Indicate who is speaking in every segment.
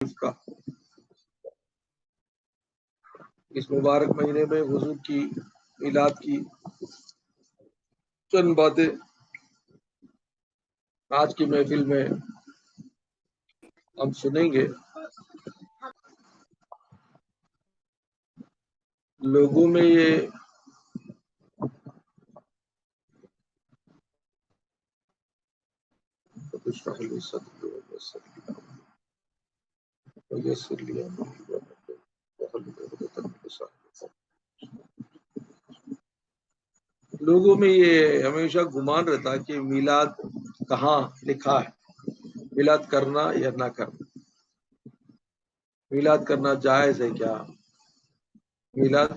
Speaker 1: کا اس مبارک مہینے میں حضور کی میلاد کی چند باتیں آج کی محفل میں ہم سنیں گے۔ لوگوں میں یہ لوگوں میں یہ ہمیشہ گمان رہتا ہے کہ میلاد کہاں لکھا ہے، میلاد کرنا یا نہ کرنا، میلاد کرنا جائز ہے کیا، میلاد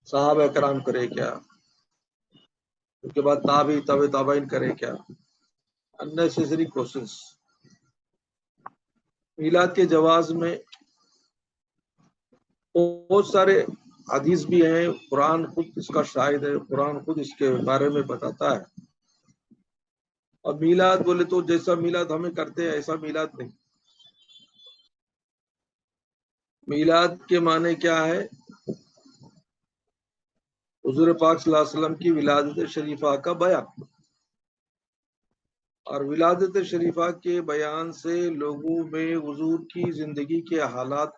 Speaker 1: صحابہ کرام کرے کیا، اس کے بعد تابعین کرے کیا، unnecessary questions۔ میلاد کے جواز میں بہت سارے حدیث بھی ہیں، قرآن خود اس کا شاہد ہے، قرآن خود اس کے بارے میں بتاتا ہے۔ اور میلاد بولے تو جیسا میلاد ہمیں کرتے ہیں ایسا میلاد نہیں۔ میلاد کے معنی کیا ہے؟ حضور پاک صلی اللہ علیہ وسلم کی ولادت شریفہ کا بیان، اور ولادت شریفہ کے بیان سے لوگوں میں حضور کی زندگی کے حالات،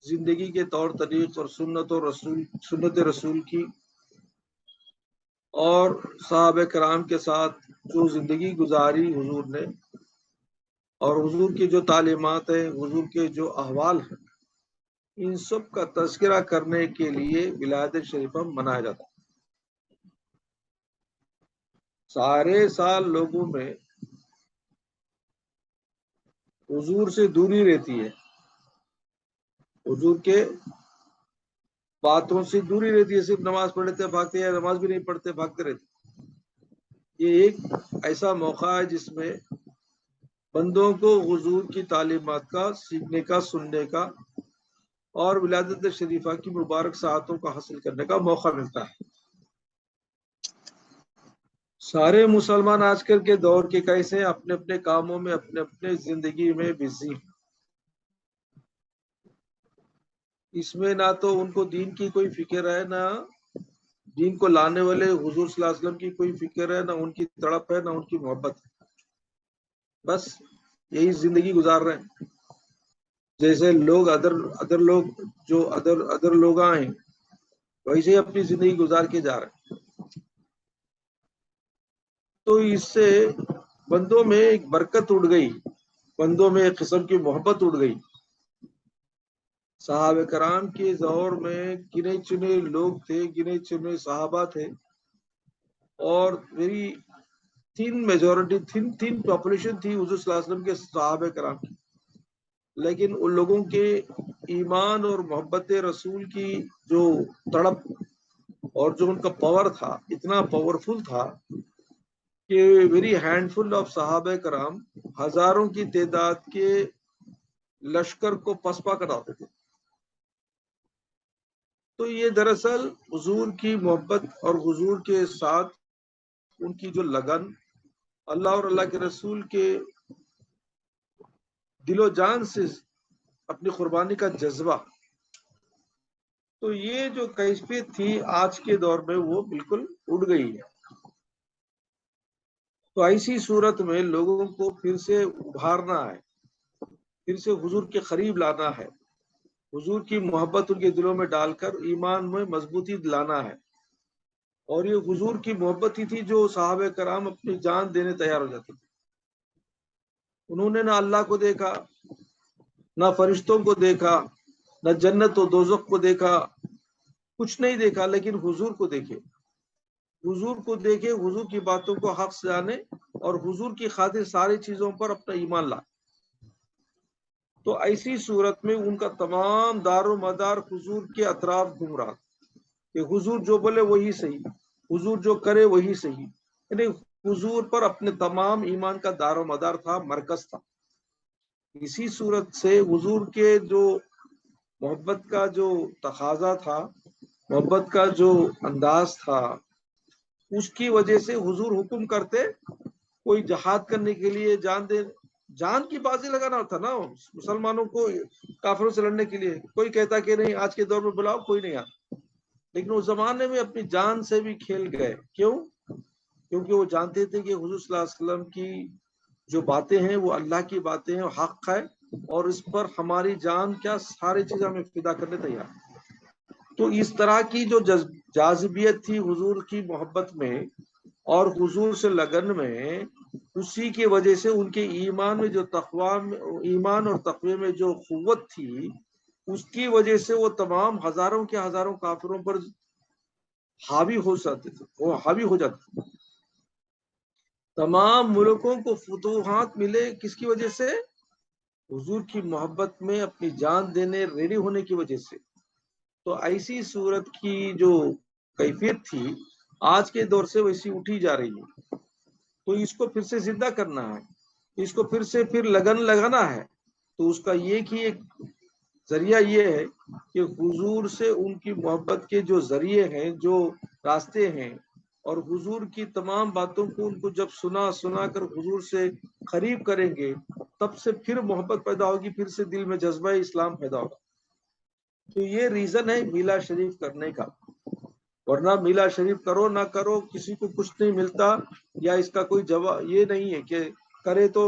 Speaker 1: زندگی کے طور طریق اور سنت رسول کی اور صحابہ کرام کے ساتھ جو زندگی گزاری حضور نے، اور حضور کی جو تعلیمات ہیں، حضور کے جو احوال ہیں، ان سب کا تذکرہ کرنے کے لیے ولادت شریفہ منایا جاتا ہے۔ سارے سال لوگوں میں حضور سے دوری رہتی ہے، حضور کے باتوں سے دوری رہتی ہے، صرف نماز پڑھتے بھاگتے ہیں، نماز بھی نہیں پڑھتے بھاگتے رہتے۔ یہ ایک ایسا موقع ہے جس میں بندوں کو حضور کی تعلیمات کا سیکھنے کا، سننے کا اور ولادت شریفہ کی مبارک ساعتوں کا حاصل کرنے کا موقع ملتا ہے۔ سارے مسلمان آج کل کے دور کے کیسے اپنے اپنے کاموں میں، اپنے اپنے زندگی میں بزی ہیں۔ اس میں نہ تو ان کو دین کی کوئی فکر ہے، نہ دین کو لانے والے حضور صلی اللہ علیہ وسلم کی کوئی فکر ہے، نہ ان کی تڑپ ہے، نہ ان کی محبت ہے۔ بس یہی زندگی گزار رہے ہیں، جیسے لوگ ادر لوگ جو ادر لوگ ہیں ویسے ہی اپنی زندگی گزار کے جا رہے ہیں۔ تو اس سے بندوں میں ایک برکت اٹھ گئی، بندوں میں ایک قسم کی محبت اٹھ گئی۔ صحابہ کرام کے دور میں گنے چنے لوگ تھے، گنے چنے صحابہ تھے، اور ویری تھن پاپولیشن تھی حضور صلی اللہ علیہ وسلم کے صحابہ کرام کی، لیکن ان لوگوں کے ایمان اور محبت رسول کی جو تڑپ اور جو ان کا پاور تھا، اتنا پاورفل تھا کہ ویری ہینڈ فل آف صحابہ کرام ہزاروں کی تعداد کے لشکر کو پسپا کراتے تھے۔ تو یہ دراصل حضور کی محبت اور حضور کے ساتھ ان کی جو لگن، اللہ اور اللہ کے رسول کے دل و جان سے اپنی قربانی کا جذبہ، تو یہ جو کیفیت تھی آج کے دور میں وہ بالکل اڑ گئی ہے۔ تو ایسی صورت میں لوگوں کو پھر سے ابھارنا ہے، پھر سے حضور کے قریب لانا ہے، حضور کی محبت ان کے دلوں میں ڈال کر ایمان میں مضبوطی لانا ہے۔ اور یہ حضور کی محبت ہی تھی جو صحابہ کرام اپنی جان دینے تیار ہو جاتے تھے۔ انہوں نے نہ اللہ کو دیکھا، نہ فرشتوں کو دیکھا، نہ جنت و دوزخ کو دیکھا، کچھ نہیں دیکھا، لیکن حضور کو دیکھے، حضور کو دیکھے، حضور کی باتوں کو حق سے جانے اور حضور کی خاطر ساری چیزوں پر اپنا ایمان لا۔ تو ایسی صورت میں ان کا تمام دار و مدار حضور کے اطراف گھوم رہا کہ حضور جو بولے وہی صحیح، حضور جو کرے وہی صحیح، یعنی حضور پر اپنے تمام ایمان کا دار و مدار تھا، مرکز تھا۔ اسی صورت سے حضور کے جو محبت کا جو تقاضا تھا، محبت کا جو انداز تھا، اس کی وجہ سے حضور حکم کرتے کوئی جہاد کرنے کے لیے جان جان کی بازی لگانا تھا نا مسلمانوں کو کافروں سے لڑنے کے لیے. کوئی کہتا کہ نہیں آج کے دور میں بلاؤ کوئی نہیں آتا، لیکن اس زمانے میں اپنی جان سے بھی کھیل گئے. کیوں؟ کیونکہ وہ جانتے تھے کہ حضور صلی اللہ علیہ وسلم کی جو باتیں ہیں وہ اللہ کی باتیں ہیں، حق ہے، اور اس پر ہماری جان کیا ساری چیزیں ہمیں فدا کرنے تیار. تو اس طرح کی جو جاذبیت تھی حضور کی محبت میں اور حضور سے لگن میں، اسی کی وجہ سے ان کے ایمان میں جو ایمان اور تقوی میں جو قوت تھی، اس کی وجہ سے وہ تمام ہزاروں کے ہزاروں کافروں پر حاوی ہو جاتے تھے، وہ حاوی ہو جاتے تھے. تمام ملکوں کو فتوحات ملے کس کی وجہ سے؟ حضور کی محبت میں اپنی جان دینے ریڈی ہونے کی وجہ سے. تو ایسی صورت کی جو کیفیت تھی آج کے دور سے ویسی اٹھی جا رہی ہے. تو اس کو پھر سے زندہ کرنا ہے، اس کو پھر لگن لگانا ہے. تو اس کا ایک ذریعہ یہ ہے کہ حضور سے ان کی محبت کے جو ذریعے ہیں، جو راستے ہیں، اور حضور کی تمام باتوں کو ان کو جب سنا کر حضور سے قریب کریں گے، تب سے پھر محبت پیدا ہوگی، پھر سے دل میں جذبہ اسلام پیدا ہوگا. تو یہ ریزن ہے میلاد شریف کرنے کا. ورنہ میلاد شریف کرو نہ کرو کسی کو کچھ نہیں ملتا، یا اس کا کوئی جواب یہ نہیں ہے کہ کرے تو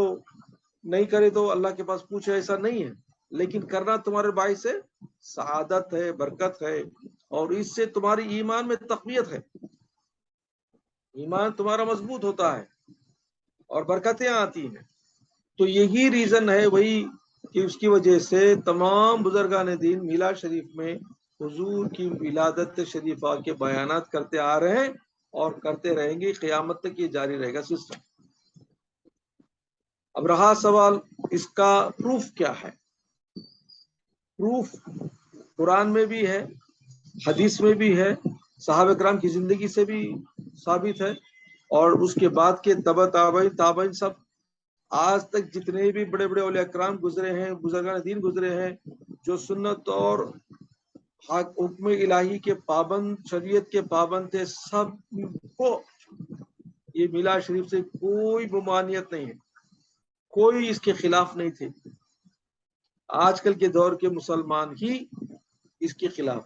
Speaker 1: نہیں کرے تو اللہ کے پاس پوچھے، ایسا نہیں ہے. لیکن کرنا تمہارے باعث سے سعادت ہے، برکت ہے، اور اس سے تمہاری ایمان میں تقویت ہے، ایمان تمہارا مضبوط ہوتا ہے اور برکتیں آتی ہیں. تو یہی ریزن ہے وہی کہ اس کی وجہ سے تمام بزرگان دین میلاد شریف میں حضور کی ولادت شریفہ کے بیانات کرتے آ رہے ہیں اور کرتے رہیں گے، قیامت تک یہ جاری رہے گا سسٹم. اب رہا سوال اس کا پروف کیا ہے. پروف قرآن میں بھی ہے، حدیث میں بھی ہے، صحابہ کرام کی زندگی سے بھی ثابت ہے، اور اس کے بعد کے تابعین سب آج تک جتنے بھی بڑے بڑے اولیاء کرام گزرے ہیں، بزرگان دین گزرے ہیں، جو سنت اور حکم الہی کے پابند، شریعت کے پابند تھے، سب کو یہ میلاد شریف سے کوئی ممانعت نہیں ہے، کوئی اس کے خلاف نہیں تھے. آج کل کے دور کے مسلمان ہی اس کے خلاف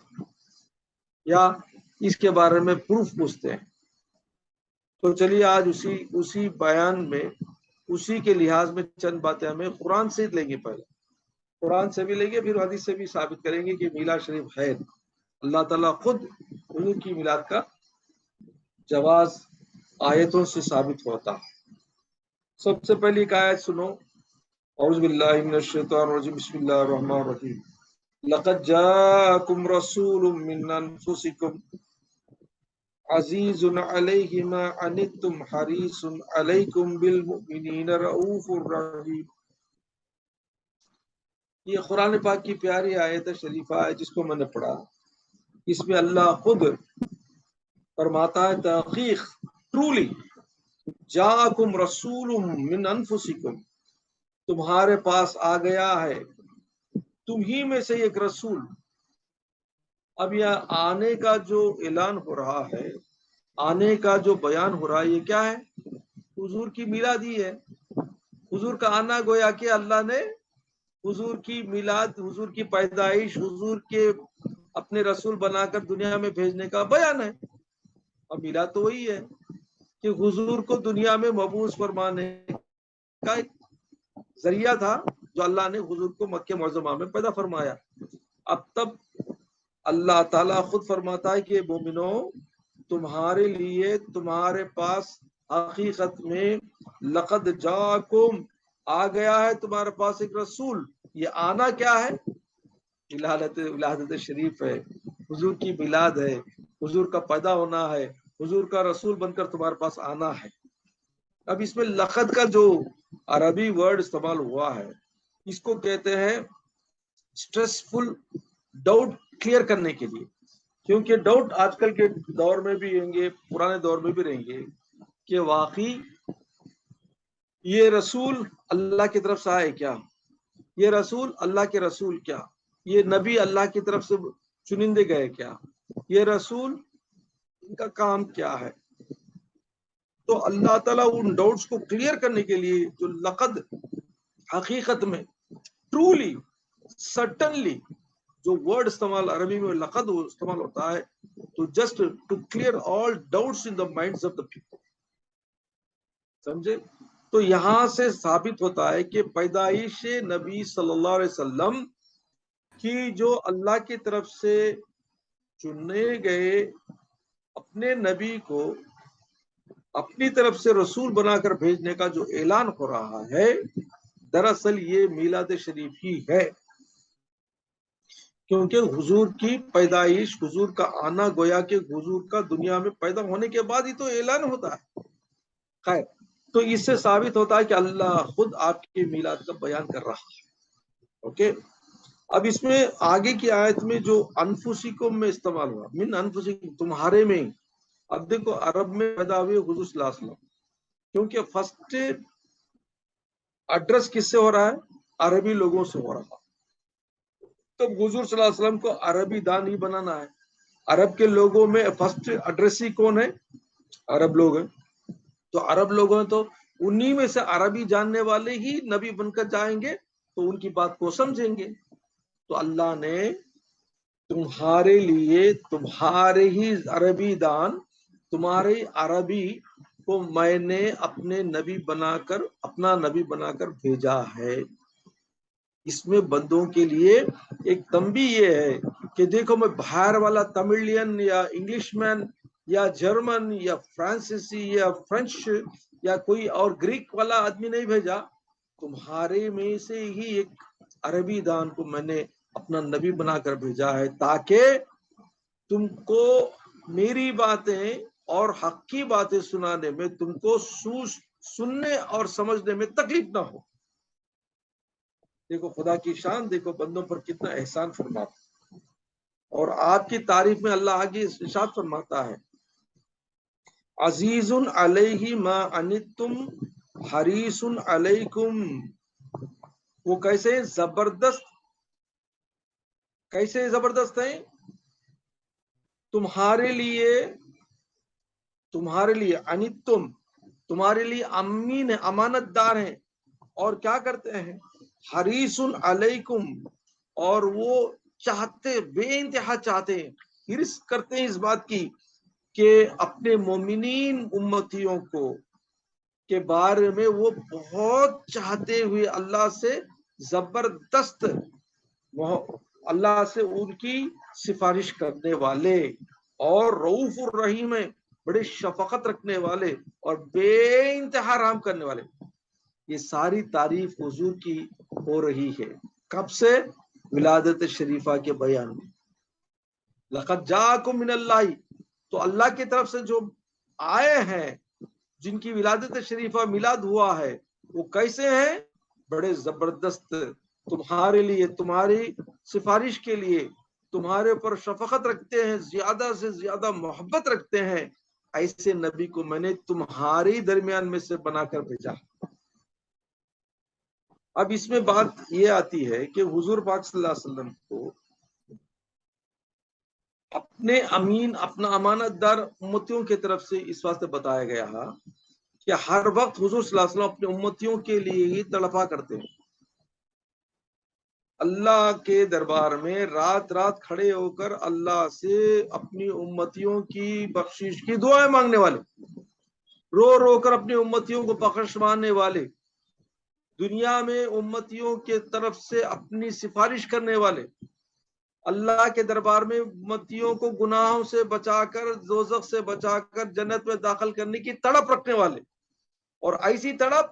Speaker 1: یا اس کے بارے میں پروف پوچھتے ہیں. تو چلیے آج اسی بیان میں اسی کے لحاظ میں چند باتیں ہمیں قرآن سے لیں گے. پہلے قرآن سے بھی لیں گے، پھر حدیث سے بھی ثابت کریں گے کہ میلاد شریف ہے. اللہ تعالیٰ خود حضور کی میلاد کا جواز آیتوں سے ثابت ہوتا ہے. سب سے پہلی ایک آیت سنو. اعوذ باللہ من الشیطان الرجیم، بسم اللہ الرحمن الرحیم. لقد جاءکم رسول من انفسکم عزیز علیہ ما عنتم حریص علیکم بالمؤمنین رؤوف الرحیم. یہ قرآن پاک کی پیاری آیت شریفہ ہے جس کو میں نے پڑھا. اس میں اللہ خود فرماتا ہے تحقیق، ٹرولی جاءکم رسول من انفسکم، تمہارے پاس آ گیا ہے تم ہی میں سے ایک رسول. اب یہ آنے کا جو اعلان ہو رہا ہے، آنے کا جو بیان ہو رہا ہے، یہ کیا ہے؟ حضور کی میلاد ہی ہے. حضور کا آنا گویا کہ اللہ نے حضور کی میلاد، حضور کی پیدائش، حضور کے اپنے رسول بنا کر دنیا میں بھیجنے کا بیان ہے. اور میلاد تو وہی ہے کہ حضور کو دنیا میں مبعوث فرمانے کا ایک ذریعہ تھا جو اللہ نے حضور کو مکہ معظمہ میں پیدا فرمایا. اب تب اللہ تعالیٰ خود فرماتا ہے کہ مومنوں، تمہارے لیے تمہارے پاس حقیقت میں لقد جاکم، آ گیا ہے تمہارے پاس ایک رسول. یہ آنا کیا ہے؟ ولادت شریف ہے، حضور کی میلاد ہے، حضور کا پیدا ہونا ہے، حضور کا رسول بن کر تمہارے پاس آنا ہے. اب اس میں لقد کا جو عربی ورڈ استعمال ہوا ہے، اس کو کہتے ہیں اسٹریسفل ڈاؤٹ کلیئر کرنے کے لیے. کیونکہ ڈاؤٹ آج کل کے دور میں بھی رہیں گے، پرانے دور میں بھی رہیں گے کہ واقعی یہ رسول اللہ کی طرف سے آئے کیا، یہ رسول اللہ کے رسول کیا، یہ نبی اللہ کی طرف سے چنندے گئے کیا، یہ رسول ان کا کام کیا ہے. تو اللہ تعالیٰ ان ڈاؤٹس کو کلیئر کرنے کے لیے جو لقد حقیقت میں ٹرولی سرٹنلی جو ورڈ استعمال عربی میں لقد استعمال ہوتا ہے تو just to clear all doubts in the minds of the people. سمجھے؟ تو یہاں سے ثابت ہوتا ہے کہ پیدائش نبی صلی اللہ علیہ وسلم کی جو اللہ کی طرف سے چنے گئے اپنے نبی کو اپنی طرف سے رسول بنا کر بھیجنے کا جو اعلان ہو رہا ہے دراصل یہ میلاد شریف ہی ہے، کیونکہ حضور کی پیدائش، حضور کا آنا گویا کہ حضور کا دنیا میں پیدا ہونے کے بعد ہی تو اعلان ہوتا ہے. خیر، تو اس سے ثابت ہوتا ہے کہ اللہ خود آپ کے میلاد کا بیان کر رہا ہے. اوکے، اب اس میں آگے کی آیت میں جو انفسکم میں استعمال ہوا، من انفسکم، تمہارے میں. اب دیکھو عرب میں پیدا ہوئے حضور صلی اللہ علیہ وسلم، کیونکہ فرسٹ ایڈریس کس سے ہو رہا ہے؟ عربی لوگوں سے ہو رہا. تو حضور صلی اللہ علیہ وسلم کو عربی دان ہی بنانا ہے. عرب کے لوگوں میں فرسٹ ایڈریس ہی کون ہے؟ عرب لوگ ہیں. تو عرب لوگ ہیں تو انہی میں سے عربی جاننے والے ہی نبی بن کر جائیں گے تو ان کی بات کو سمجھیں گے. تو اللہ نے تمہارے لیے تمہارے ہی عربی دان، تمہارے عربی کو میں نے اپنے نبی بنا کر، اپنا نبی بنا کر بھیجا ہے. اس میں بندوں کے لیے ایک تنبیہ یہ ہے کہ دیکھو میں باہر والا تملین یا انگلش مین یا جرمن یا فرانسیسی یا فرینچ یا کوئی اور گریک والا آدمی نہیں بھیجا، تمہارے میں سے ہی ایک عربی دان کو میں نے اپنا نبی بنا کر بھیجا ہے تاکہ تم کو میری باتیں اور حق کی باتیں سنانے میں تم کو سننے اور سمجھنے میں تکلیف نہ ہو. دیکھو خدا کی شان، دیکھو بندوں پر کتنا احسان فرماتا. اور آپ کی تعریف میں اللہ آگے ارشاد فرماتا ہے، عزیز علیہ ما عنتم حریص علیکم. وہ کیسے زبردست، کیسے زبردست ہیں؟ تمہارے لیے عنتم، تمہارے لیے امین، امانت دار ہیں. اور کیا کرتے ہیں؟ حریص علیکم، اور وہ چاہتے، بے انتہا چاہتے ہیں، حرص کرتے ہیں اس بات کی کہ اپنے مومنین امتیوں کو کے بارے میں وہ بہت چاہتے ہوئے اللہ سے زبردست، اللہ سے ان کی سفارش کرنے والے، اور رؤوف الرحیم ہیں، بڑے شفقت رکھنے والے اور بے انتہا رحم کرنے والے. یہ ساری تعریف حضور کی ہو رہی ہے. کب سے؟ ولادت شریفہ کے بیان میں. لقد جاءکم من اللہ، تو اللہ کی طرف سے جو آئے ہیں، جن کی ولادت شریفہ میلاد ہوا ہے، وہ کیسے ہیں؟ بڑے زبردست، تمہارے لیے، تمہاری سفارش کے لیے، تمہارے اوپر شفقت رکھتے ہیں، زیادہ سے زیادہ محبت رکھتے ہیں. ایسے نبی کو میں نے تمہارے درمیان میں سے بنا کر بھیجا. اب اس میں بات یہ آتی ہے کہ حضور پاک صلی اللہ علیہ وسلم کو اپنے امین، اپنا امانت دار امتیوں کی طرف سے اس واسطے بتایا گیا کہ ہر وقت حضور صلی اللہ علیہ وسلم اپنے امتیوں کے لیے ہی تڑپا کرتے ہیں. اللہ کے دربار میں رات رات کھڑے ہو کر اللہ سے اپنی امتیوں کی بخشش کی دعائیں مانگنے والے، رو رو کر اپنی امتیوں کو بخش ماننے والے، دنیا میں امتیوں کے طرف سے اپنی سفارش کرنے والے، اللہ کے دربار میں امتیوں کو گناہوں سے بچا کر، دوزخ سے بچا کر جنت میں داخل کرنے کی تڑپ رکھنے والے. اور ایسی تڑپ،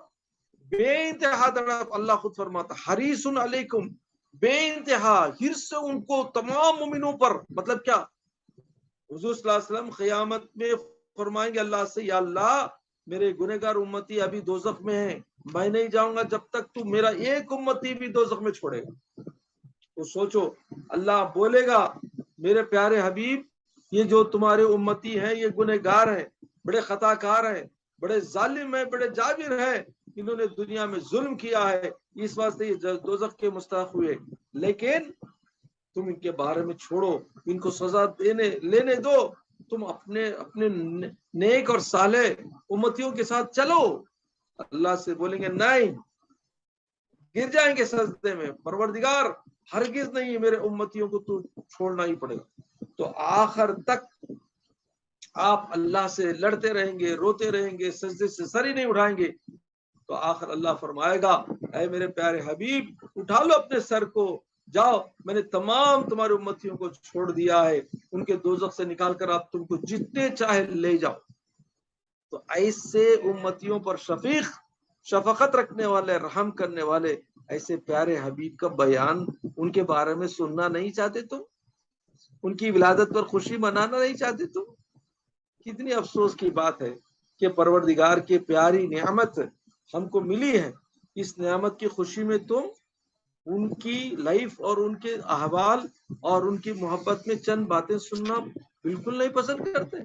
Speaker 1: بے انتہا تڑپ، اللہ خود فرماتا حریص علیکم، بے انتہا حرص سے ان کو تمام مومنوں پر. مطلب کیا؟ حضور صلی اللہ علیہ وسلم قیامت میں فرمائیں گے اللہ سے، یا اللہ میرے گنہگار امتی ابھی دوزخ میں ہیں، میں نہیں جاؤں گا جب تک تو میرا ایک امتی بھی دوزخ میں چھوڑے گا. تو سوچو، اللہ بولے گا میرے پیارے حبیب، یہ جو تمہارے امتی ہیں یہ گنہگار ہیں، بڑے خطا کار ہیں، بڑے ظالم ہیں، بڑے جابر ہیں، انہوں نے دنیا میں ظلم کیا ہے، اس واسطے یہ دوزخ کے مستحق ہوئے، لیکن تم ان کے بارے میں چھوڑو، ان کو سزا لینے دو، تم اپنے نیک اور صالح امتیوں کے ساتھ چلو. اللہ سے بولیں گے نہیں، گر جائیں گے سجدے میں، پروردگار ہرگز نہیں، میرے امتیوں کو تو چھوڑنا ہی پڑے گا۔ تو آخر تک آپ اللہ سے لڑتے رہیں گے، روتے رہیں گے، سجدے سے سر ہی نہیں اٹھائیں گے، تو آخر اللہ فرمائے گا اے میرے پیارے حبیب اٹھا لو اپنے سر کو، جاؤ میں نے تمام تمہارے امتیوں کو چھوڑ دیا ہے، ان کے دوزخ سے نکال کر آپ تم کو جتنے چاہے لے جاؤ۔ تو ایسے امتیوں پر شفقت رکھنے والے، رحم کرنے والے ایسے پیارے حبیب کا بیان ان کے بارے میں سننا نہیں چاہتے تم؟ ان کی ولادت پر خوشی منانا نہیں چاہتے تم؟ کتنی افسوس کی بات ہے کہ پروردگار کی پیاری نعمت ہم کو ملی ہے، اس نعمت کی خوشی میں تم ان کی لائف اور ان کے احوال اور ان کی محبت میں چند باتیں سننا بالکل نہیں پسند کرتے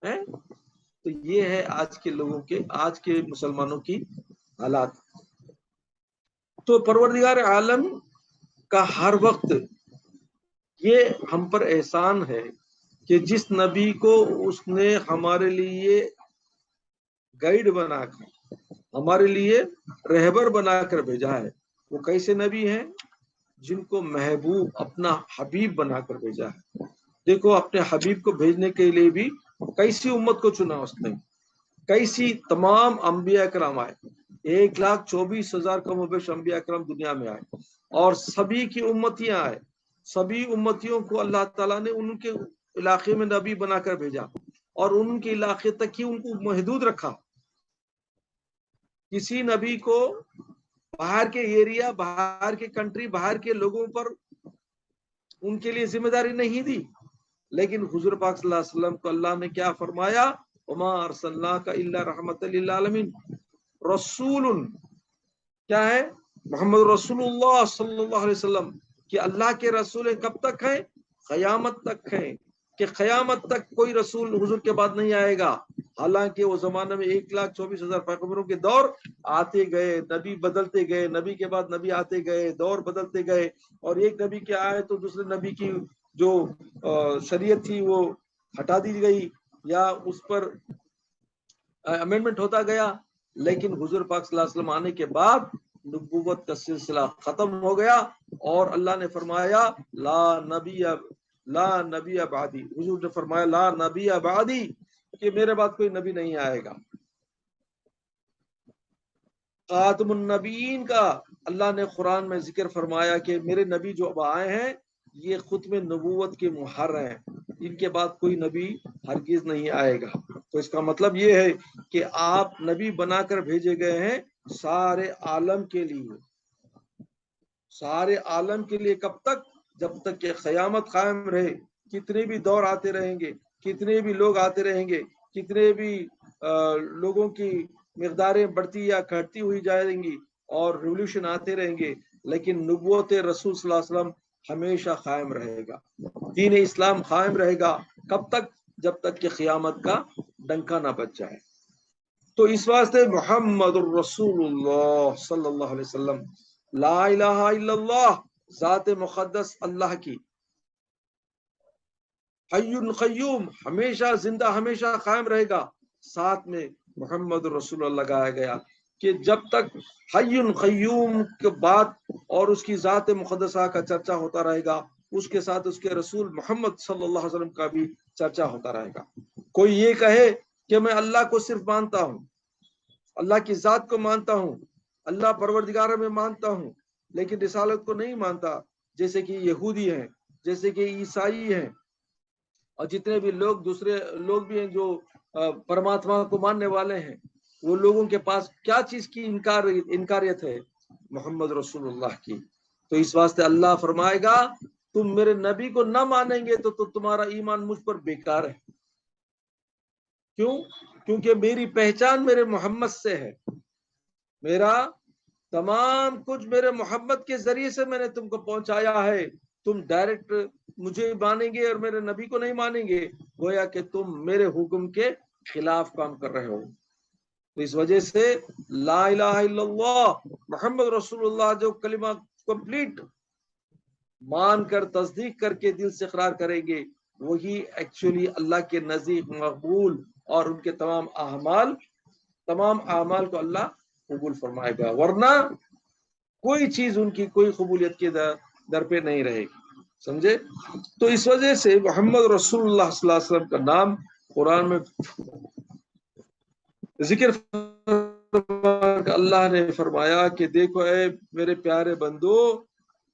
Speaker 1: ہیں۔ تو یہ ہے آج کے لوگوں کے، آج کے مسلمانوں کی حالات۔ تو پروردگار عالم کا ہر وقت یہ ہم پر احسان ہے کہ جس نبی کو اس نے ہمارے لیے گائیڈ بنا کر، ہمارے لیے رہبر بنا کر بھیجا ہے، وہ کیسے نبی ہیں؟ جن کو محبوب اپنا حبیب بنا کر بھیجا ہے۔ دیکھو اپنے حبیب کو بھیجنے کے لیے بھی کیسی امت کو چنا اس نے، کیسی تمام انبیاء کرام آئے، 1,24,000 کم و بیش انبیاء کرام دنیا میں آئے، اور سبھی کی امتیاں آئے، سبھی امتیوں کو اللہ تعالیٰ نے ان کے علاقے میں نبی بنا کر بھیجا، اور ان کے علاقے تک ہی ان کو محدود رکھا۔ کسی نبی کو باہر کے ایریا، باہر کے کنٹری، باہر کے لوگوں پر ان کے لیے ذمہ داری نہیں دی، لیکن حضور پاک صلی اللہ علیہ وسلم کو اللہ نے کیا فرمایا؟ وما ارسلناک الا رحمت للعالمین، رسول کیا ہے؟ محمد رسول اللہ صلی اللہ علیہ وسلم کہ اللہ کے رسول کب تک ہیں؟ قیامت تک ہیں، کہ قیامت تک کوئی رسول حضور کے بعد نہیں آئے گا۔ حالانکہ وہ زمانے میں 1,24,000 پیغمبروں کے دور آتے گئے، نبی بدلتے گئے، نبی کے بعد نبی آتے گئے، دور بدلتے گئے، اور ایک نبی کے آئے تو دوسرے نبی کی جو شریعت تھی وہ ہٹا دی گئی یا اس پر امینڈمنٹ ہوتا گیا۔ لیکن حضور پاک صلی اللہ علیہ وسلم آنے کے بعد نبوت کا سلسلہ ختم ہو گیا، اور اللہ نے فرمایا لا نبی بعدی، حضور نے فرمایا لا نبی بعدی، کہ میرے بعد کوئی نبی نہیں آئے گا۔ خاتم النبیین کا اللہ نے قرآن میں ذکر فرمایا کہ میرے نبی جو اب آئے ہیں یہ ختم نبوت کے مہر ہیں، ان کے بعد کوئی نبی ہرگز نہیں آئے گا۔ تو اس کا مطلب یہ ہے کہ آپ نبی بنا کر بھیجے گئے ہیں سارے عالم کے لیے، سارے عالم کے لیے۔ کب تک؟ جب تک کہ قیامت قائم رہے، کتنے بھی دور آتے رہیں گے، کتنے بھی لوگ آتے رہیں گے، کتنے بھی لوگوں کی مقداریں بڑھتی یا گھٹتی ہوئی جائیں گی، اور ریولیوشن آتے رہیں گے، لیکن نبوت رسول صلی اللہ علیہ وسلم ہمیشہ قائم رہے گا، دین اسلام قائم رہے گا۔ کب تک؟ جب تک کہ قیامت کا ڈنکا نہ بج جائے۔ تو اس واسطے محمد الرسول اللہ صلی اللہ علیہ وسلم، لا الہ الا اللہ، ذات مقدس اللہ کی، حی قیوم، ہمیشہ زندہ، ہمیشہ قائم رہے گا، ساتھ میں محمد رسول اللہ لگایا گیا، کہ جب تک حی قیوم کے بعد اور اس کی ذات مقدسہ کا چرچا ہوتا رہے گا، اس کے ساتھ اس کے رسول محمد صلی اللہ علیہ وسلم کا بھی چرچا ہوتا رہے گا۔ کوئی یہ کہے کہ میں اللہ کو صرف مانتا ہوں، اللہ کی ذات کو مانتا ہوں، اللہ پروردگار میں مانتا ہوں، لیکن رسالت کو نہیں مانتا، جیسے کہ یہودی ہیں، جیسے کہ عیسائی ہیں، اور جتنے بھی لوگ دوسرے لوگ بھی ہیں جو پرماتما کو ماننے والے ہیں، وہ لوگوں کے پاس کیا چیز کی انکاریت ہے؟ محمد رسول اللہ کی۔ تو اس واسطے اللہ فرمائے گا تم میرے نبی کو نہ مانیں گے تو تمہارا ایمان مجھ پر بیکار ہے۔ کیوں؟ کیونکہ میری پہچان میرے محمد سے ہے، میرا تمام کچھ میرے محمد کے ذریعے سے میں نے تم کو پہنچایا ہے۔ تم ڈائریکٹ مجھے مانیں گے اور میرے نبی کو نہیں مانیں گے، گویا کہ تم میرے حکم کے خلاف کام کر رہے ہو۔ تو اس وجہ سے لا الہ الا اللہ محمد رسول اللہ جو کلمہ کمپلیٹ مان کر، تصدیق کر کے دل سے اقرار کریں گے، وہی ایکچولی اللہ کے نزدیک مقبول، اور ان کے تمام اعمال کو اللہ قبول فرمائے گا۔ ورنہ کوئی چیز ان کی کوئی قبولیت کے در پہ نہیں رہے گی. سمجھے؟ تو اس وجہ سے محمد رسول اللہ صلی اللہ علیہ وسلم کا نام قرآن میں ذکر اللہ نے فرمایا کہ دیکھو اے میرے پیارے بندو،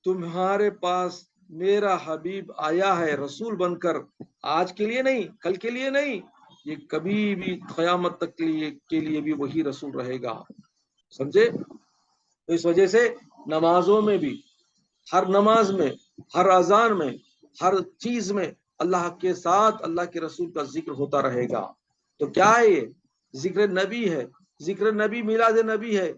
Speaker 1: تمہارے پاس میرا حبیب آیا ہے رسول بن کر، آج کے لیے نہیں، کل کے لیے نہیں، یہ کبھی بھی قیامت تک کے لیے بھی وہی رسول رہے گا. سمجھے؟ تو اس وجہ سے نمازوں میں بھی، ہر نماز میں، ہر اذان میں، ہر چیز میں اللہ کے ساتھ اللہ کے رسول کا ذکر ہوتا رہے گا. تو کیا ہے یہ؟ ذکر نبی ہے. ذکر نبی میلاد نبی ہے.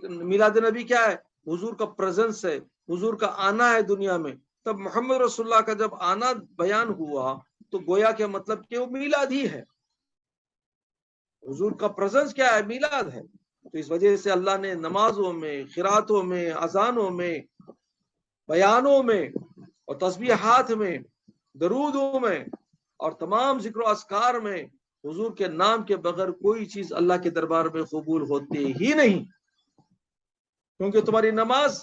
Speaker 1: میلاد نبی کیا ہے؟ حضور کا پریزنس ہے، حضور کا آنا ہے دنیا میں. تب محمد رسول اللہ کا جب آنا بیان ہوا تو گویا کے مطلب کہ وہ میلاد ہی ہے. حضور کا پریزنس کیا ہے؟ میلاد ہے. تو اس وجہ سے اللہ نے نمازوں میں، قراتوں میں، اذانوں میں، بیانوں میں اور تسبیحات میں، درودوں میں اور تمام ذکر و اذکار میں حضور کے نام کے بغیر کوئی چیز اللہ کے دربار میں قبول ہوتی ہی نہیں. کیونکہ تمہاری نماز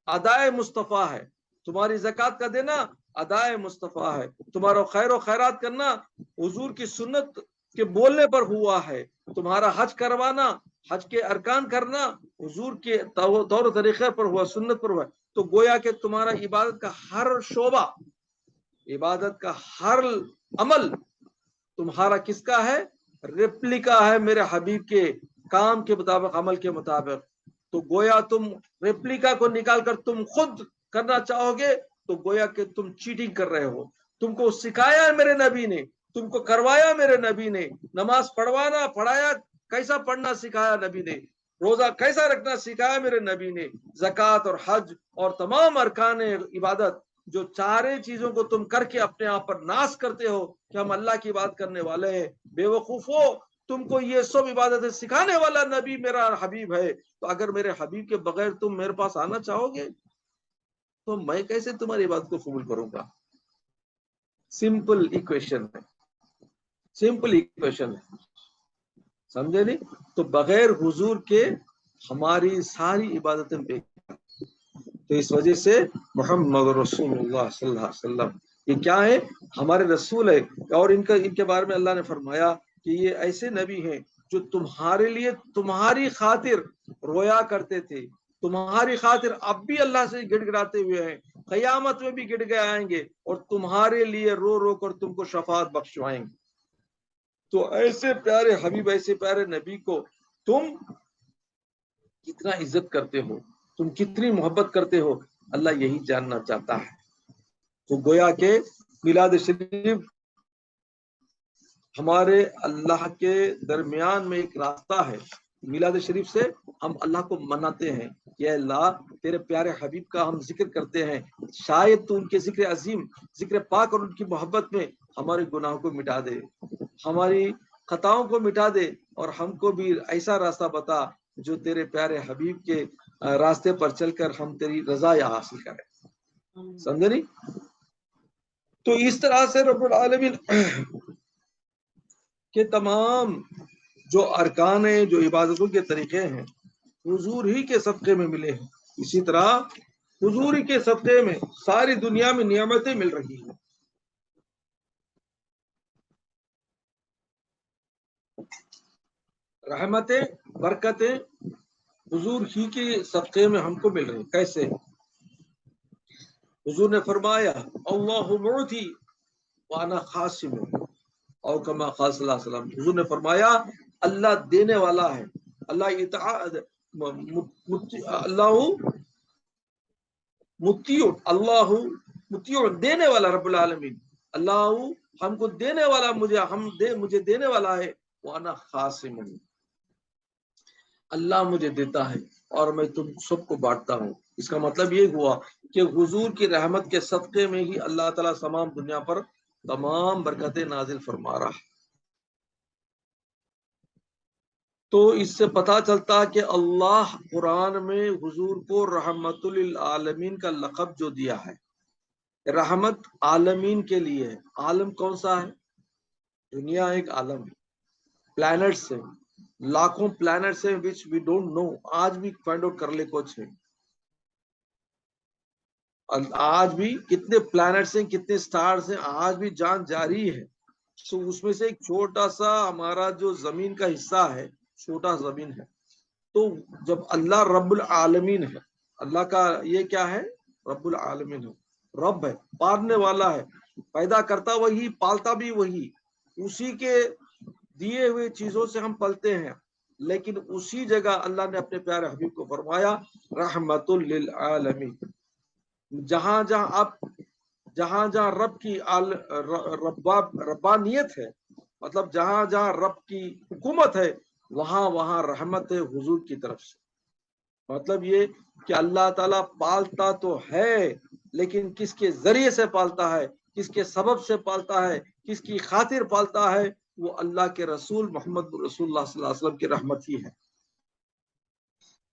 Speaker 1: ادائے مصطفیٰ ہے، تمہاری زکوٰۃ کا دینا ادائے مصطفیٰ ہے، تمہارا خیر و خیرات کرنا حضور کی سنت کے بولنے پر ہوا ہے، تمہارا حج کروانا، حج کے ارکان کرنا حضور کے طور و طریقے پر ہوا، سنت پر ہوا. تو گویا کہ تمہارا عبادت کا ہر شعبہ، عبادت کا ہر عمل تمہارا کس کا ہے؟ ریپلیکا ہے میرے حبیب کے کام کے مطابق، عمل کے مطابق. تو گویا تم ریپلیکا کو نکال کر تم خود کرنا چاہو گے تو گویا کہ تم چیٹنگ کر رہے ہو. تم کو سکھایا میرے نبی نے، تم کو کروایا میرے نبی نے، نماز پڑھایا کیسا پڑھنا سکھایا نبی نے، روزہ کیسا رکھنا سکھایا میرے نبی نے، زکوٰۃ اور حج اور تمام ارکان عبادت، جو چارے چیزوں کو تم کر کے اپنے آپ پر ناز کرتے ہو کہ ہم اللہ کی بات کرنے والے ہیں. بے وقوفو، تم کو یہ سب عبادتیں سکھانے والا نبی میرا حبیب ہے. تو اگر میرے حبیب کے بغیر تم میرے پاس آنا چاہو گے تو میں کیسے تمہاری بات کو قبول کروں گا؟ سمپل ایکویشن ہے، سمپل ایکویشن ہے. سمجھے نہیں؟ تو بغیر حضور کے ہماری ساری عبادتیں بیکار. تو اس وجہ سے محمد رسول اللہ صلی اللہ علیہ وسلم یہ کیا ہے؟ ہمارے رسول ہے. اور ان کے بارے میں اللہ نے فرمایا کہ یہ ایسے نبی ہیں جو تمہارے لیے، تمہاری خاطر رویا کرتے تھے، تمہاری خاطر اب بھی اللہ سے گڑ گڑاتے ہوئے ہیں، قیامت میں بھی گڑ گڑ آئیں گے اور تمہارے لیے رو رو کر تم کو شفاعت بخشوائیں گے. تو ایسے پیارے حبیب، ایسے پیارے نبی کو تم کتنا عزت کرتے ہو، تم کتنی محبت کرتے ہو، اللہ یہی جاننا چاہتا ہے. تو گویا کہ میلاد شریف ہمارے اللہ کے درمیان میں ایک راستہ ہے. میلاد شریف سے ہم اللہ کو مناتے ہیں کہ اللہ تیرے پیارے حبیب کا ہم ذکر کرتے ہیں، شاید تو ان کے ذکر عظیم، ذکر پاک اور ان کی محبت میں ہمارے گناہوں کو مٹا دے، ہماری خطاؤں کو مٹا دے اور ہم کو بھی ایسا راستہ بتا جو تیرے پیارے حبیب کے راستے پر چل کر ہم تیری رضا حاصل کریں. سمجھے نہیں؟ تو اس طرح سے رب العالمین کہ تمام جو ارکان ہیں، جو عبادتوں کے طریقے ہیں حضور ہی کے صدقے میں ملے ہیں. اسی طرح حضور ہی کے صدقے میں ساری دنیا میں نعمتیں مل رہی ہیں. رحمتیں، برکتیں حضور ہی کے صدقے میں ہم کو مل رہی ہیں. کیسے؟ حضور نے فرمایا اللہ معطی وانا خاصم، اور کما قال صلی اللہ علیہ وسلم، حضور نے فرمایا اللہ دینے والا ہے، اللہ اللہ مطیع دینے والا، رب العالمین اللہ ہم کو دینے والا، مجھے دینے والا ہے. وانا خاصم، اللہ مجھے دیتا ہے اور میں تم سب کو بانٹتا ہوں. اس کا مطلب یہ ہوا کہ حضور کی رحمت کے صدقے میں ہی اللہ تعالیٰ تمام دنیا پر تمام برکتیں نازل فرما رہا ہے. تو اس سے پتہ چلتا کہ اللہ قرآن میں حضور کو رحمت للعالمین کا لقب جو دیا ہے، رحمت عالمین کے لیے ہے. عالم کون سا ہے؟ دنیا ایک عالم ہے، پلانٹس ہیں، لاکھوں پلانٹس ہیں which we don't know، آج بھی فائنڈ آؤٹ کر لے کچھ ہے. آج بھی کتنے پلانٹس ہیں، کتنے سٹارز ہیں، آج بھی جان جاری ہے. تو اس میں سے ایک چھوٹا سا ہمارا جو زمین کا حصہ ہے، چھوٹا زمین ہے. تو جب اللہ رب العالمین ہے، اللہ کا یہ کیا ہے؟ رب العالمین ہے، رب ہے، پالنے والا ہے، پیدا کرتا وہی، پالتا بھی وہی، اسی کے دیے ہوئے چیزوں سے ہم پلتے ہیں. لیکن اسی جگہ اللہ نے اپنے پیارے حبیب کو فرمایا رحمت للعالمین. جہاں جہاں رب کی ربانیت ہے، مطلب جہاں جہاں رب کی حکومت ہے، وہاں وہاں رحمت ہے حضور کی طرف سے. مطلب یہ کہ اللہ تعالیٰ پالتا تو ہے، لیکن کس کے ذریعے سے پالتا ہے، کس کے سبب سے پالتا ہے، کس کی خاطر پالتا ہے؟ وہ اللہ کے رسول محمد رسول اللہ صلی اللہ علیہ وسلم کی رحمت ہی ہے.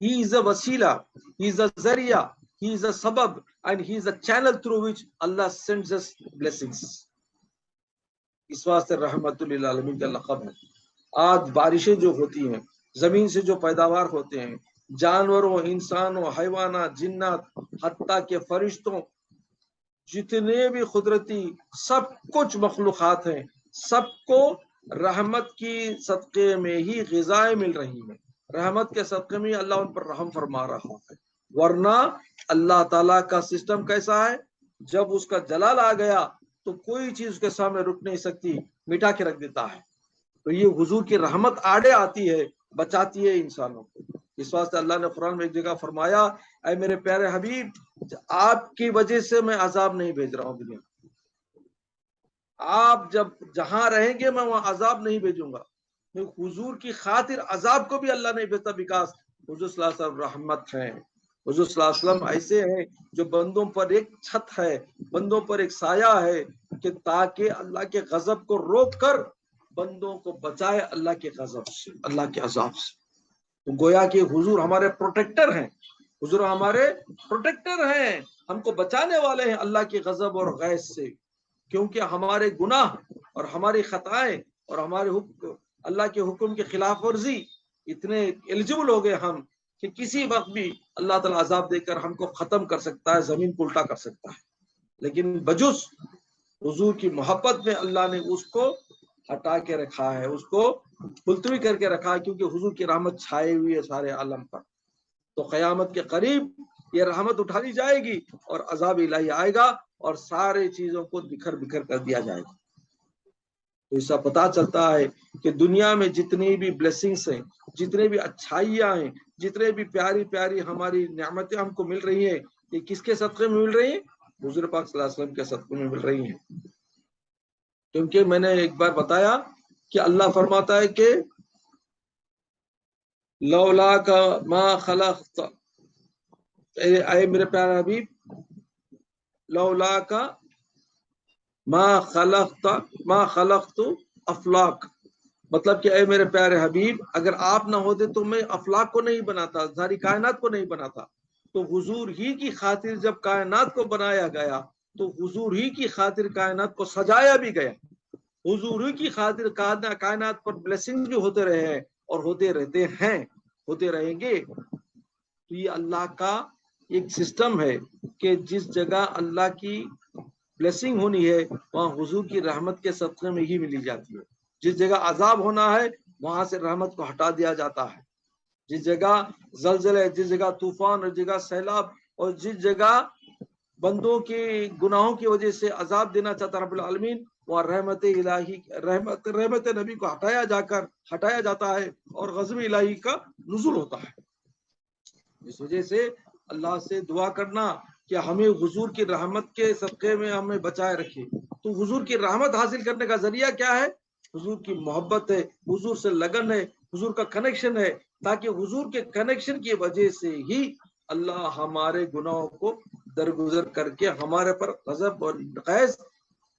Speaker 1: He is a wasila, he is a zariya, he is a sabab, and he is a channel through which Allah sends us blessings. اس واسطے رحمت للعالمین کا لقب ہے. آج بارشیں جو ہوتی ہیں، زمین سے جو پیداوار ہوتے ہیں، جانوروں، انسانوں، حیوانات، جنات، حتیٰ کہ فرشتوں، جتنے بھی قدرتی سب کچھ مخلوقات ہیں، سب کو رحمت کی صدقے میں ہی غذائیں مل رہی ہیں. رحمت کے صدقے میں اللہ ان پر رحم فرما رہا ہے. ورنہ اللہ تعالیٰ کا سسٹم کیسا ہے؟ جب اس کا جلال آ گیا تو کوئی چیز اس کے سامنے رک نہیں سکتی، مٹا کے رکھ دیتا ہے. تو یہ حضور کی رحمت آڑے آتی ہے، بچاتی ہے انسانوں کو. اس واسطے اللہ نے قرآن میں ایک جگہ فرمایا اے میرے پیارے حبیب، آپ کی وجہ سے میں عذاب نہیں بھیج رہا ہوں دنیا. آپ جب جہاں رہیں گے میں وہاں عذاب نہیں بھیجوں گا. حضور کی خاطر عذاب کو بھی اللہ نہیں بھیجتا، بیکاز حضور صلی اللہ علیہ وسلم رحمت ہیں. حضور صلی اللہ علیہ وسلم ایسے ہیں جو بندوں پر ایک چھت ہے، بندوں پر ایک سایہ ہے، کہ تاکہ اللہ کے غضب کو روک کر بندوں کو بچائے اللہ کے غضب سے، اللہ کے عذاب سے. تو گویا کہ حضور ہمارے پروٹیکٹر ہیں، حضور ہمارے پروٹیکٹر ہیں، ہم کو بچانے والے ہیں اللہ کے غضب اور غیظ سے. کیونکہ ہمارے گناہ اور ہماری خطائیں اور ہمارے اللہ کے حکم کی خلاف ورزی اتنے ایلیجبل ہو گئے ہم کہ کسی وقت بھی اللہ تعالیٰ عذاب دے کر ہم کو ختم کر سکتا ہے، زمین کو الٹا کر سکتا ہے. لیکن بجز حضور کی محبت میں اللہ نے اس کو ہٹا کے رکھا ہے، اس کو ملتوی کر کے رکھا ہے، کیونکہ حضور کی رحمت چھائے ہوئی ہے سارے عالم پر. تو قیامت کے قریب یہ رحمت اٹھا لی جائے گی اور عذاب الہی آئے گا اور سارے چیزوں کو بکھر بکھر کر دیا جائے گا. تو اس سے پتا چلتا ہے کہ دنیا میں جتنی بھی بلیسنگس ہیں، جتنے بھی اچھائیاں ہیں، جتنے بھی پیاری پیاری ہماری نعمتیں ہم کو مل رہی ہیں، یہ کس کے صدقے میں مل رہی ہیں؟ حضور پاک صلی اللہ علیہ وسلم کے صدقے میں مل رہی ہیں. کیونکہ میں نے ایک بار بتایا کہ اللہ فرماتا ہے کہ لولا کا ما خلقت، اے میرے پیارے حبیب، لولا کا ما خلقت افلاک، مطلب کہ اے میرے پیارے حبیب، اگر آپ نہ ہوتے تو میں افلاک کو نہیں بناتا، ساری کائنات کو نہیں بناتا. تو حضور ہی کی خاطر جب کائنات کو بنایا گیا تو حضور ہی کی خاطر کائنات کو سجایا بھی گیا. حضور ہی کی خاطر کائنات پر بلیسنگ بھی ہوتے رہے ہیں اور ہوتے رہتے ہیں، ہوتے رہیں گے. تو یہ اللہ کا ایک سسٹم ہے کہ جس جگہ اللہ کی بلیسنگ ہونی ہے وہاں حضور کی رحمت کے صدقے میں ہی ملی جاتی ہے. جس جگہ عذاب ہونا ہے وہاں سے رحمت کو ہٹا دیا جاتا ہے. جس جگہ زلزلے، جس جگہ طوفان، اور جگہ سیلاب، اور جس جگہ بندوں کے گناہوں کی وجہ سے عذاب دینا چاہتا رب العالمین، وہاں رحمت الہی، رحمت نبی کو ہٹایا جاتا ہے اور غضب الہی کا نزول ہوتا ہے. اس وجہ سے اللہ سے دعا کرنا کہ ہمیں حضور کی رحمت کے صدقے میں ہمیں بچائے رکھے. تو حضور کی رحمت حاصل کرنے کا ذریعہ کیا ہے؟ حضور کی محبت ہے، حضور سے لگن ہے، حضور کا کنیکشن ہے، تاکہ حضور کے کنیکشن کی وجہ سے ہی اللہ ہمارے گناہوں کو درگزر کر کے ہمارے پر غضب اور غیظ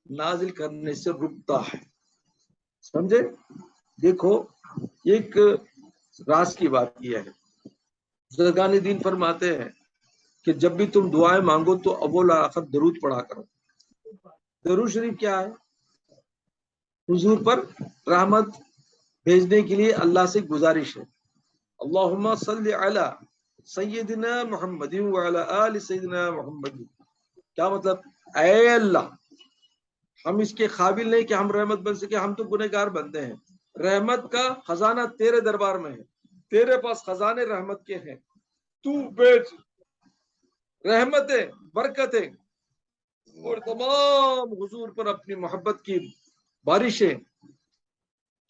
Speaker 1: نازل کرنے سے رکتا ہے. سمجھے؟ دیکھو ایک راز کی بات یہ ہے، بزرگان دین فرماتے ہیں کہ جب بھی تم دعائیں مانگو تو اول آخر درود پڑھا کرو. درود شریف کیا ہے؟ حضور پر رحمت بھیجنے کے لیے اللہ سے گزارش ہے. اللہم صلی علی سیدنا محمد وعلی آل سیدنا محمد. کیا مطلب؟ اے اللہ ہم اس کے قابل نہیں کہ ہم رحمت بن سکے، ہم تو گنہگار بنتے ہیں، رحمت کا خزانہ تیرے دربار میں ہے، تیرے پاس خزانے رحمت کے ہیں، تو بیچ رحمتیں برکتیں اور تمام حضور پر اپنی محبت کی بارشیں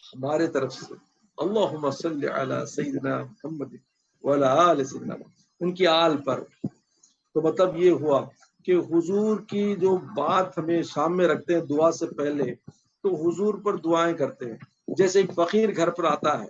Speaker 1: ہمارے طرف سے، اللہم صلی علی سیدنا محمد وعلی آل سیدنا محمد، ان کی آل پر۔ تو مطلب یہ ہوا کہ حضور کی جو بات ہمیں سامنے رکھتے ہیں دعا سے پہلے، تو حضور پر دعائیں کرتے ہیں۔ جیسے ایک فقیر گھر پر آتا ہے،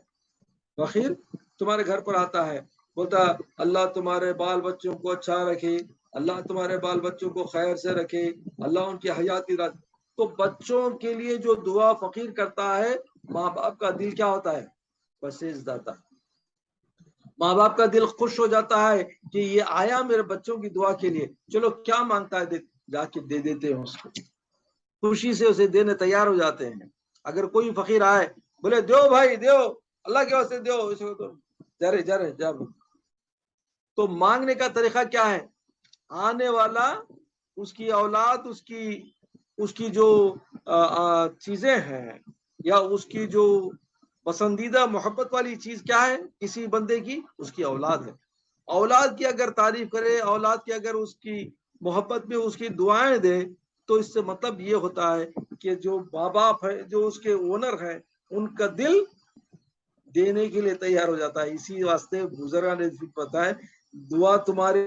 Speaker 1: فقیر تمہارے گھر پر آتا ہے، بولتا اللہ تمہارے بال بچوں کو اچھا رکھے، اللہ تمہارے بال بچوں کو خیر سے رکھے، اللہ ان کی حیاتی رات۔ تو بچوں کے لیے جو دعا فقیر کرتا ہے، ماں باپ کا دل کیا ہوتا ہے؟ پسیج جاتا ہے، ماں باپ کا دل خوش ہو جاتا ہے کہ یہ آیا میرے بچوں کی دعا کے لیے، چلو کیا مانگتا ہے جا کے دے دیتے ہیں اس کو، خوشی سے اسے دینے تیار ہو جاتے ہیں۔ اگر کوئی فقیر آئے بولے دیو بھائی دیو، اللہ کے واسطے دیو، اس کو تو جا تو مانگنے کا طریقہ کیا ہے؟ آنے والا اس کی اولاد، اس کی جو چیزیں ہیں یا اس کی جو پسندیدہ محبت والی چیز کیا ہے کسی بندے کی؟ اس کی اولاد ہے۔ اولاد کی اگر تعریف کرے، اولاد کی اگر اس کی محبت میں اس کی دعائیں دے، تو اس سے مطلب یہ ہوتا ہے کہ جو ماں باپ ہے، جو اس کے اونر ہیں، ان کا دل دینے کے لیے تیار ہو جاتا ہے۔ اسی واسطے بزرگان نے پتہ ہے دعا تمہاری